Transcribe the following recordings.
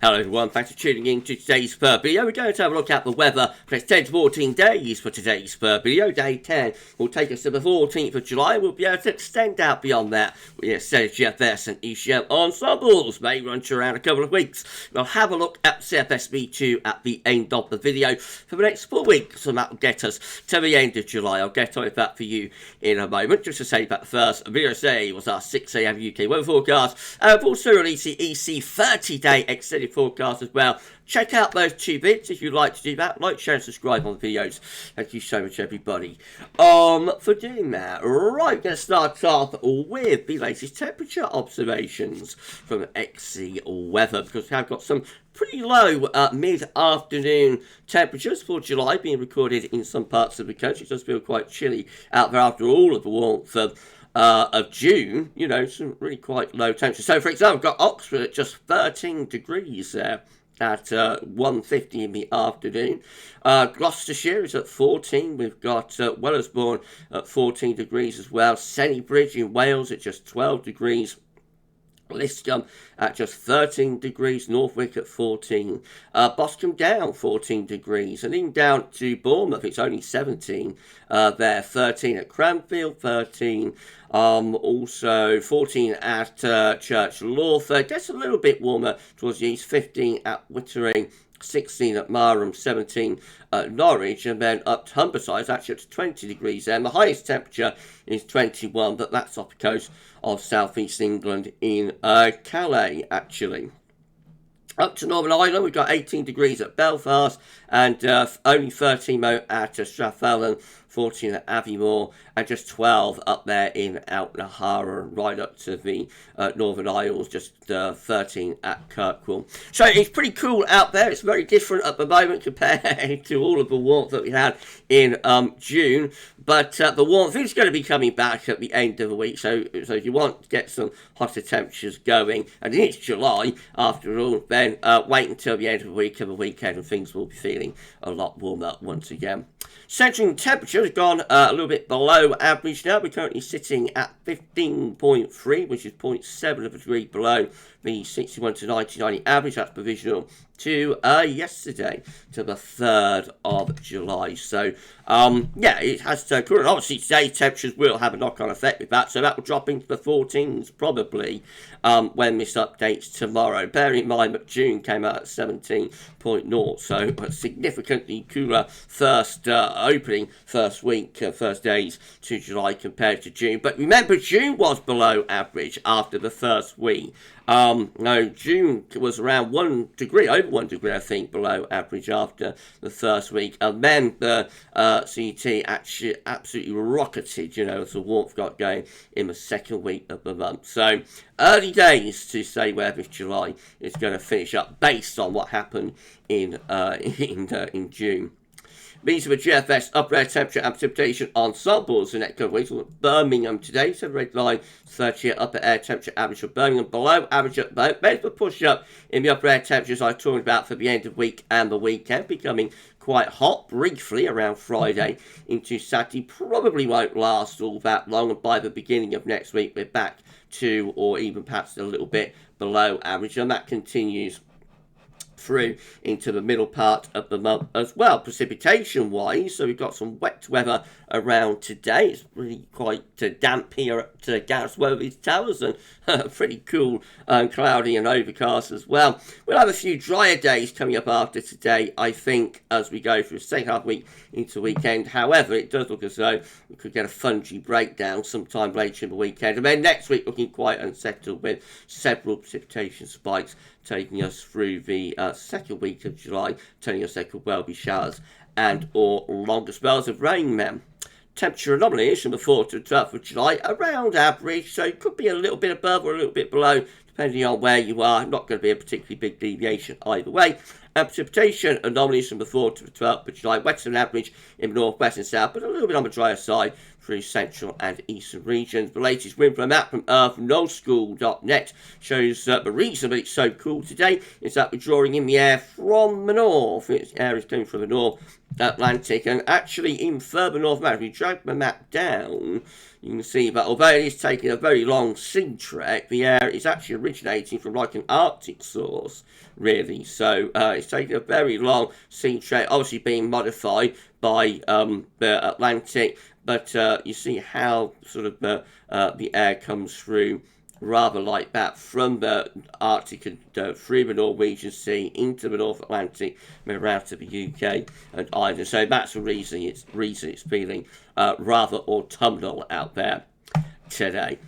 Hello everyone, thanks for tuning in to today's video. We're going to have a look at the weather for 10 to 14 days for today's video. Day 10 will take us to the 14th of July. We'll be able to extend out beyond that. We set GFS and ECM Ensembles may run to around a couple of weeks. We'll have a look at CFS V2 at the end of the video for the next 4 weeks, and that will get us to the end of July. I'll get on with that for you in a moment. Just to say that the first video today was our 6 AM UK weather forecast. And we've also released the EC 30-day extended forecast as well. Check out those 2 bits if you'd like to do that. Like, share and subscribe on the videos. Thank you so much everybody for doing that. Right, we're going to start off with the latest temperature observations from XC Weather, because we have got some pretty low mid-afternoon temperatures for July being recorded in some parts of the country. It does feel quite chilly out there after all of the warmth of June. You know, some really quite low temperatures. So, for example, we've got Oxford at just 13 degrees there at 1:50 in the afternoon. Gloucestershire is at 14. We've got Wellersbourne at 14 degrees as well. Sennybridge in Wales at just 12 degrees. Liscombe at just 13 degrees, Northwick at 14, Boscombe down 14 degrees, and even down to Bournemouth, it's only 17 there, 13 at Cranfield, 13, also 14 at Church Lawford, gets a little bit warmer towards the east, 15 at Wittering, 16 at Marham, 17 at Norwich, and then up to Humberside, it's actually up to 20 degrees there. And the highest temperature is 21, but that's off the coast of southeast England in Calais, actually. Up to Northern Ireland, we've got 18 degrees at Belfast, and only 13 at Strathallan, 14 at Aviemore, and just 12 up there in Altnahara, right up to the Northern Isles, just 13 at Kirkwall. So it's pretty cool out there. It's very different at the moment compared to all of the warmth that we had in June. But the warmth is going to be coming back at the end of the week. So if you want to get some hotter temperatures going, and it's July after all, then wait until the end of the week and the weekend, and things will be feeling a lot warmer once again. Central temperature has gone a little bit below average now. We're currently sitting at 15.3, which is 0.7 of a degree below the 61 to 90 average. That's provisional to yesterday, to the 3rd of July. So, yeah, it has turned cool. And obviously, today's temperatures will have a knock-on effect with that. So that will drop into the 14s probably when this updates tomorrow. Bear in mind that June came out at 17.0, so a significantly cooler first week, first days to July compared to June. But remember, June was below average after the first week. No, June was around 1 degree, over 1 degree, I think, below average after the first week. And then the CT actually absolutely rocketed, you know, as the warmth got going in the second week of the month. So, early days to say where this July is going to finish up based on what happened in June. These are the GFS upper air temperature and precipitation ensembles the next couple of weeks. Birmingham today, so red line 30 upper air temperature average for Birmingham, below average at the moment. There's the push up in the upper air temperatures I talked about for the end of the week and the weekend, becoming quite hot briefly around Friday into Saturday. Probably won't last all that long, and by the beginning of next week we're back to, or even perhaps a little bit below average, and that continues through into the middle part of the month as well. Precipitation wise, so we've got some wet weather around today. It's really quite damp here at Gareth's Weatherby's Towers, and pretty cool and cloudy and overcast as well. We'll have a few drier days coming up after today, I think, as we go through the second half week into the weekend. However, it does look as though we could get a fungy breakdown sometime later in the weekend, and then next week looking quite unsettled with several precipitation spikes taking us through the second week of July, telling us there could well be showers and or longer spells of rain then. Temperature anomalies from the 4th to the 12th of July, around average, so it could be a little bit above or a little bit below, depending on where you are. Not going to be a particularly big deviation either way. And precipitation anomalies from the 4th to the 12th of July, wetter than average in the north, west and south, but a little bit on the drier side through central and eastern regions. The latest Windflow Map from knowschool.net shows the reason that it's so cool today is that we're drawing in the air from the north. Air is coming from the north Atlantic, and actually in further north America, if you drag the map down, you can see that although it is taking a very long sea trek, the air is actually originating from like an Arctic source, really. So it's taking a very long sea trek, obviously being modified by the Atlantic, but you see how sort of the air comes through rather like that from the Arctic and through the Norwegian Sea into the North Atlantic and around to the UK and Ireland. So that's the reason it's feeling rather autumnal out there today.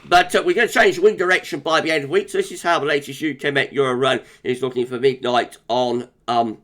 But we're going to change the wind direction by the end of the week. So this is how the latest UK Met Euro run is looking for midnight on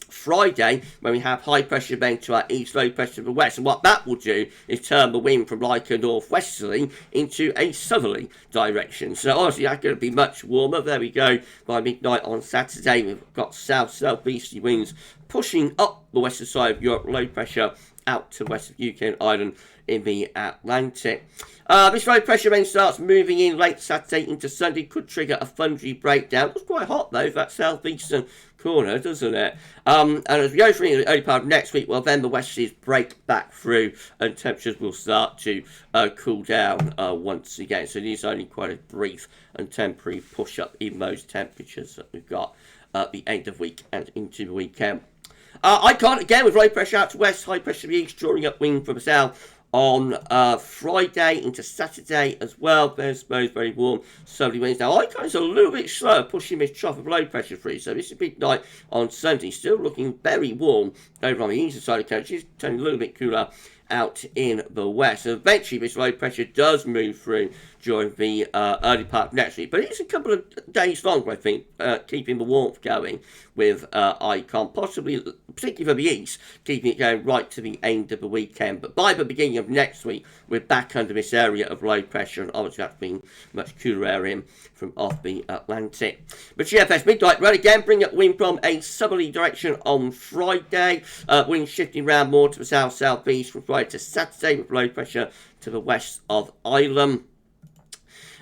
Friday, when we have high pressure then to our east, low pressure to the west. And what that will do is turn the wind from like a northwesterly into a southerly direction. So obviously that's going to be much warmer. There we go. By midnight on Saturday, we've got southeasterly winds pushing up the western side of Europe, low pressure out to the west of UK and Ireland in the Atlantic. This low pressure then starts moving in late Saturday into Sunday, could trigger a thundery breakdown. It's quite hot though, that southeastern corner, doesn't it? And as we go through the early part of next week, well then the westerlies break back through and temperatures will start to cool down once again. So it is only quite a brief and temporary push up in those temperatures that we've got at the end of the week and into the weekend. I can't again with low pressure out to west, high pressure to the east, drawing up wind from the south on Friday into Saturday as well. There's those very warm southerly winds. Now, Icon's a little bit slower pushing this trough of low pressure through, so this is midnight on Sunday. Still looking very warm over on the eastern side of the country. It's turning a little bit cooler out in the west. And eventually, this low pressure does move through during the early part of next week. But it's a couple of days longer, I think, keeping the warmth going with Icon, possibly, particularly for the east, keeping it going right to the end of the weekend. But by the beginning of next week, we're back under this area of low pressure, and obviously that's been much cooler air in from off the Atlantic. But GFS midnight run again, bring up wind from a southerly direction on Friday. Wind shifting around more to the south-southeast from Friday to Saturday with low pressure to the west of Ireland.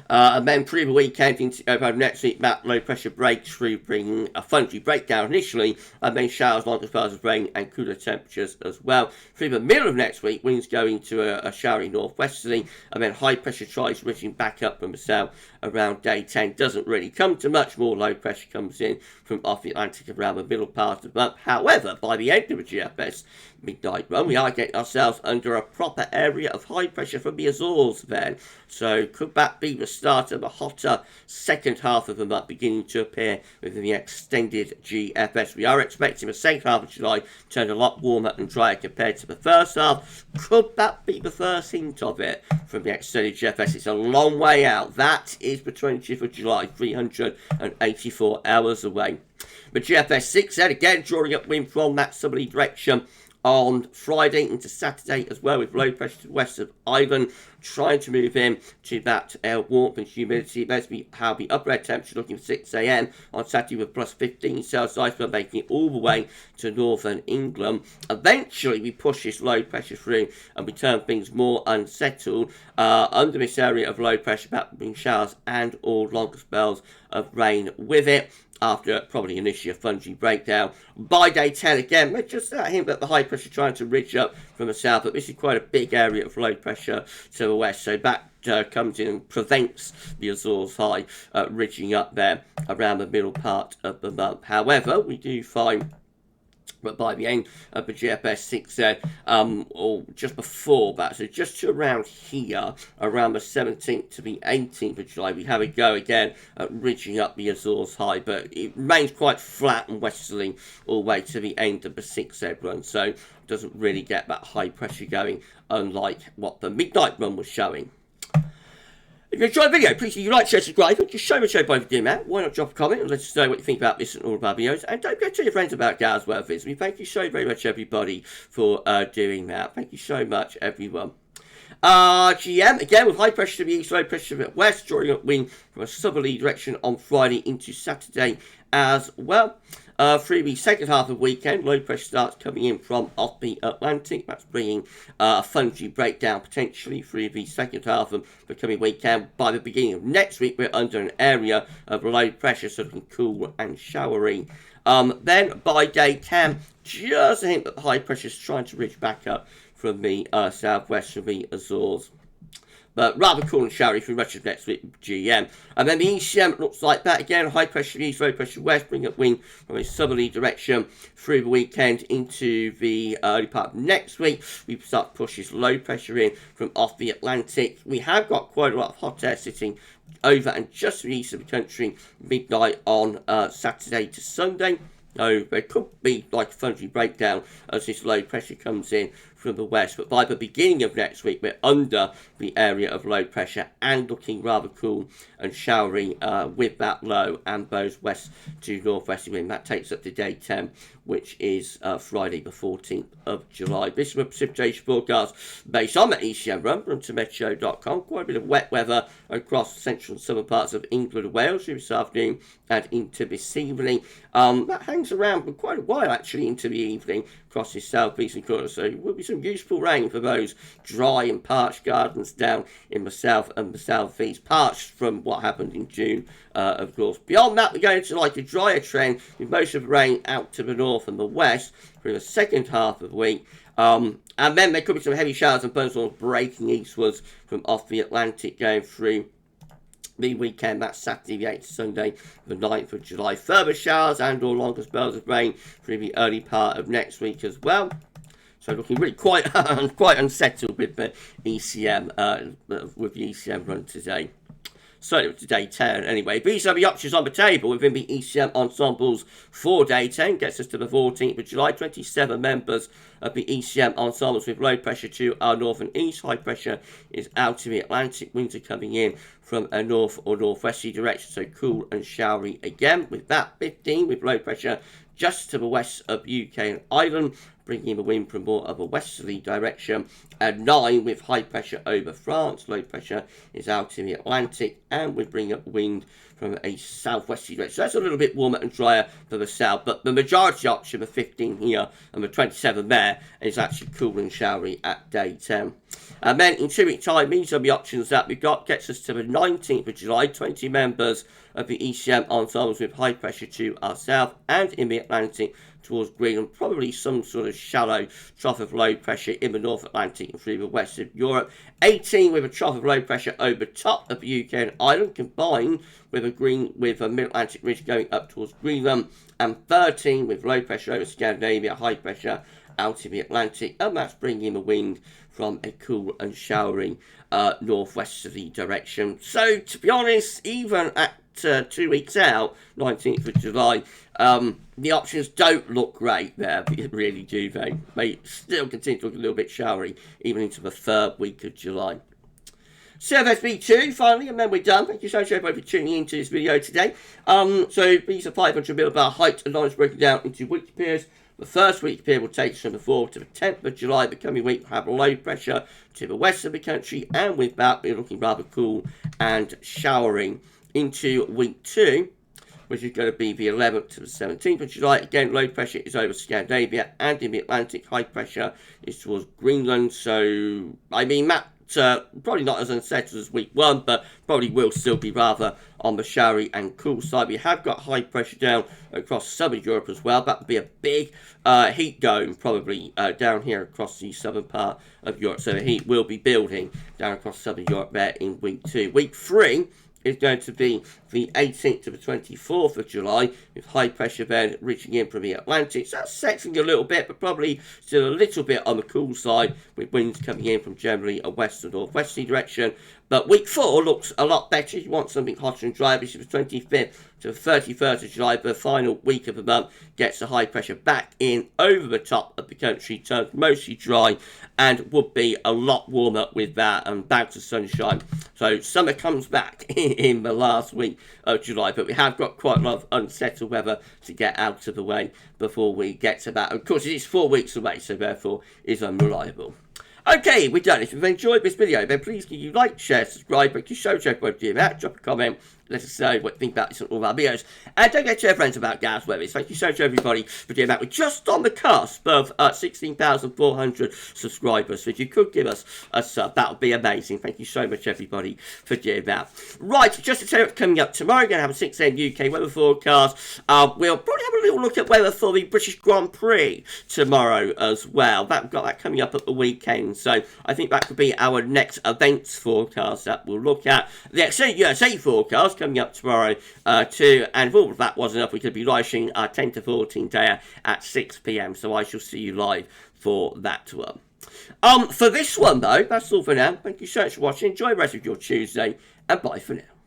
And then through the weekend into over next week, that low pressure breaks through, bringing a thundery breakdown initially, and then showers, long spells of rain and cooler temperatures as well. Through the middle of next week, winds going to a showery northwesterly, and then high pressure tries reaching back up from the south around day 10. Doesn't really come to much more low pressure comes in from off the Atlantic around the middle part of the month. However, by the end of the GFS midnight run, we are getting ourselves under a proper area of high pressure from the Azores then. So could that be the start of a hotter second half of the month beginning to appear within the extended GFS? We are expecting the second half of July to turn a lot warmer and drier compared to the first half. Could that be the first hint of it from the extended GFS? It's a long way out. That is the 20th of July, 384 hours away. The GFS 6 then again drawing up wind from that southerly direction on Friday into Saturday as well, with low pressure to the west of Ireland, trying to move in to that warmth and humidity. Let's be how the upper air temperature looking for 6 a.m. on Saturday with plus 15 Celsius, but making it all the way to northern England. Eventually, we push this low pressure through and we turn things more unsettled under this area of low pressure, about bring showers and or longer spells of rain with it. After probably initially a thundery breakdown. By day 10 again, we're just that hint that the high pressure trying to ridge up from the south, but this is quite a big area of low pressure to the west, so that comes in and prevents the Azores high ridging up there around the middle part of the month. However, we do find but by the end of the GFS 6 or just before that, so just to around here, around the 17th to the 18th of July, we have a go again at ridging up the Azores high, but it remains quite flat and westerly all the way to the end of the 6 run, so it doesn't really get that high pressure going, unlike what the midnight run was showing. If you enjoyed the video, please do like, share, subscribe. Thank you so much for doing that. Why not drop a comment and let us know what you think about this and all of our videos. And don't forget to tell your friends about Gar's Weather Vids. Thank you so very much, everybody, for doing that. Thank you so much, everyone. GM, again, with high pressure to the east, low pressure to the west, drawing up wind from a southerly direction on Friday into Saturday as well. Through the second half of the weekend, low pressure starts coming in from off the Atlantic. That's bringing a thundery breakdown potentially through the second half of the coming weekend. By the beginning of next week, we're under an area of low pressure, so looking cool and showery. Then by day 10, just a hint that the high pressure is trying to reach back up from the southwest from the Azores. But rather cool and showery for much of next week with GM. And then the ECM looks like that again. High pressure east, low pressure west, bring up wind from a southerly direction through the weekend into the early part of next week. We start to push this low pressure in from off the Atlantic. We have got quite a lot of hot air sitting over and just to the east of the country midnight on Saturday to Sunday. So there could be like a thundery breakdown as this low pressure comes in from the west, but by the beginning of next week we're under the area of low pressure and looking rather cool and showery with that low and those west to northwesterly wind. That takes up to day 10, which is Friday the 14th of July. This is a precipitation forecast based on the ECM run from Temperature.com. Quite a bit of wet weather across central and southern parts of England and Wales this afternoon and into this evening. That hangs around for quite a while actually into the evening across the southeastern corner, so it will be some useful rain for those dry and parched gardens down in the south and the southeast, parched from what happened in June, of course. Beyond that, we're going to like a drier trend with most of the rain out to the north and the west through the second half of the week. And then there could be some heavy showers and thunderstorms breaking eastwards from off the Atlantic going through the weekend. That's Saturday the 8th to Sunday the 9th of July. Further showers and or longer spells of rain through the early part of next week as well. So looking really quite unsettled with the ECM run today. So to day 10 anyway. These are the options on the table within the ECM Ensembles for day 10. Gets us to the 14th of July. 27 members of the ECM Ensembles with low pressure to our north and east. High pressure is out of the Atlantic. Winds are coming in from a north or northwesterly direction. So cool and showery again. With that 15 with low pressure just to the west of UK and Ireland, bringing the wind from more of a westerly direction. And 9 with high pressure over France. Low pressure is out in the Atlantic and we bring up wind from a southwesterly direction. So that's a little bit warmer and drier for the south, but the majority option, the 15 here and the 27 there, is actually cool and showery at day 10. And then in 2 weeks' time, these are the options that we've got. Gets us to the 19th of July. 20 members of the ECM Ensembles with high pressure to our south and in the Atlantic towards Greenland. Probably some sort of shallow trough of low pressure in the North Atlantic and through the west of Europe. 18 with a trough of low pressure over top of the UK and Ireland, combined with a mid-Atlantic ridge going up towards Greenland. And 13 with low pressure over Scandinavia, high pressure out in the Atlantic, and that's bringing the wind from a cool and showery northwesterly direction. So to be honest, even at 2 weeks out, 19th of July, the options don't look great there, really do they? They still continue to look a little bit showery even into the third week of July. CFS V2 finally, and then we're done. Thank you so much everybody for tuning into this video today. So these are 500 millibar height and lines broken down into weekly periods. The first week period will take us from the 4th to the 10th of July. The coming week will have low pressure to the west of the country, and with that we're looking rather cool and showering into week 2, which is going to be the 11th to the 17th of July. Again, low pressure is over Scandinavia and in the Atlantic. High pressure is towards Greenland. So, I mean, that probably not as unsettled as week 1, but probably will still be rather on the showery and cool side. We have got high pressure down across southern Europe as well. That would be a big heat dome probably down here across the southern part of Europe. So the heat will be building down across southern Europe there in week 2. Week 3 is going to be the 18th to the 24th of July, with high pressure then reaching in from the Atlantic. So that's sexing a little bit, but probably still a little bit on the cool side, with winds coming in from generally a west or northwesterly direction. But week 4 looks a lot better. You want something hotter and drier. This is the 25th to the 31st of July. The final week of the month gets the high pressure back in over the top of the country, turns mostly dry, and would be a lot warmer with that and back to sunshine. So summer comes back in the last week of July, but we have got quite a lot of unsettled weather to get out of the way before we get to that. Of course, it is 4 weeks away, so therefore is unreliable. Okay, we're done. If you've enjoyed this video, then please can you like, share, subscribe, but you show everybody do that, drop a comment, let us know what you think about all of our videos. And don't forget to tell your friends about Gaz Weathers. Thank you so much, everybody, for doing that. We're just on the cusp of 16,400 subscribers. So if you could give us a sub, that would be amazing. Thank you so much, everybody, for doing that. Right, just to tell you what's coming up tomorrow, we're going to have a 6 a.m. UK weather forecast. We'll probably have a little look at weather for the British Grand Prix tomorrow as well. We've got that coming up at the weekend. So I think that could be our next events forecast that we'll look at. The Extended USA forecast coming up tomorrow too. And if all of that wasn't enough, we could be live streaming our 10 to 14 day at 6 p.m. So I shall see you live for that one. For this one, though, that's all for now. Thank you so much for watching. Enjoy the rest of your Tuesday, and bye for now.